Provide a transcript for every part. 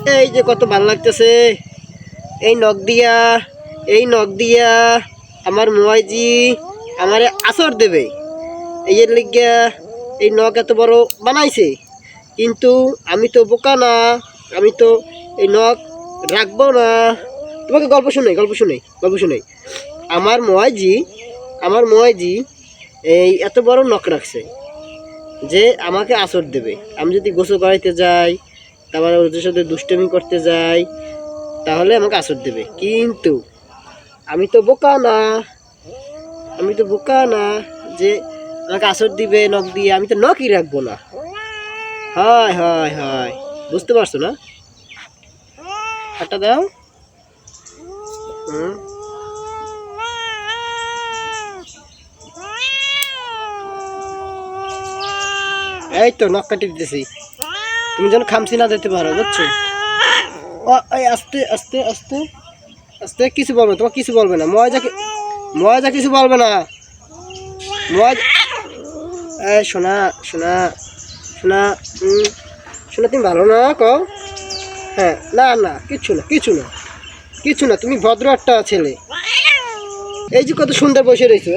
এই যে কত ভালো লাগতেছে এই নখ দিয়া আমার মুয়াইজি আমারে আসর দেবে। এই এর লিগা এই নখ এত বড় বানাইছে, কিন্তু আমি তো বোকা না, আমি তো এই নখ রাখবো না। তোমাকে গল্প শুনাই। আমার মুয়াইজি এই এত বড় নখ রাখছে যে আমাকে আসর দেবে। আমি যদি গোসল করাইতে যাই, তারপরে ওদের সাথে দুষ্টমি করতে যাই, তাহলে আমাকে আসর দেবে। কিন্তু আমি তো বোকা না যে আমাকে আসর দিবে নখ দিয়ে। আমি তো নখই রাখবো না। হয় বুঝতে পারছো না? হাতটা দাও। হুম, এই তো নখ কাটি দিতেছি, তুমি যেন খামসি না দিতে পারো, বুঝছো? এই আস্তে আস্তে আস্তে আস্তে, কিছু বলবে, তোমার কিছু বলবে না। মজা কিছু বলবে না। মজা এই শোনা শোনা শোনা শোনা, তুমি ভালো না কও? হ্যাঁ, না কিছু না, তুমি ভদ্র একটা ছেলে। এই যে কত সুন্দর বসে রয়েছো,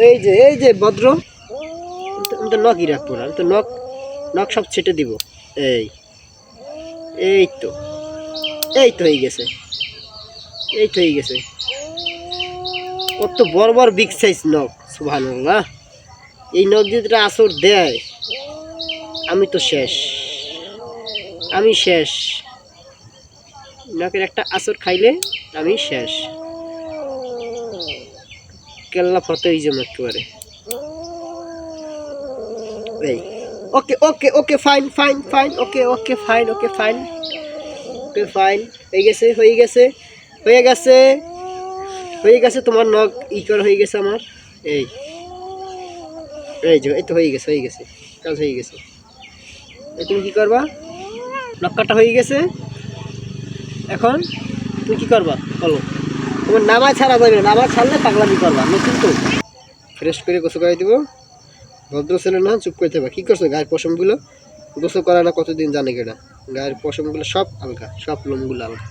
এই যে ভদ্র। আমি তো নখই রাখবো না, আমি তো নখ সব ছেটে দিব। এই এই তো হয়ে গেছে। কত বড় বড় বিগ সাইজ নখ, সুবহানাল্লাহ। এই নখ যদি আসর দেয়, আমি তো শেষ। নখের একটা আসর খাইলে আমি শেষ। কেল্লা ফতে এই জন্য একেবারে। এই ওকে ফাইন হয়ে গেছে তোমার নখ হয়ে গেছে আমার। এই এই তো হয়ে গেছে কাজ হয়ে গেছে। তুমি কি করবা? নখ কাটা হয়ে গেছে, এখন তুমি কি করবা বলো? তোমার নামাজ ছাড়া যাবে না, নামাজ ছাড়লে পাগলামি করবা। নতুন তো ফ্রেশ করে গোসল করাই দিব। ভদ্র ছেলে না, চুপ করে থাকবা। কি করছো? গায়ের পশমগুলো গোসল করা না কতদিন জানে কেনা, গায়ের পশমগুলো সব আলগা, সব লোমগুলো আলগা।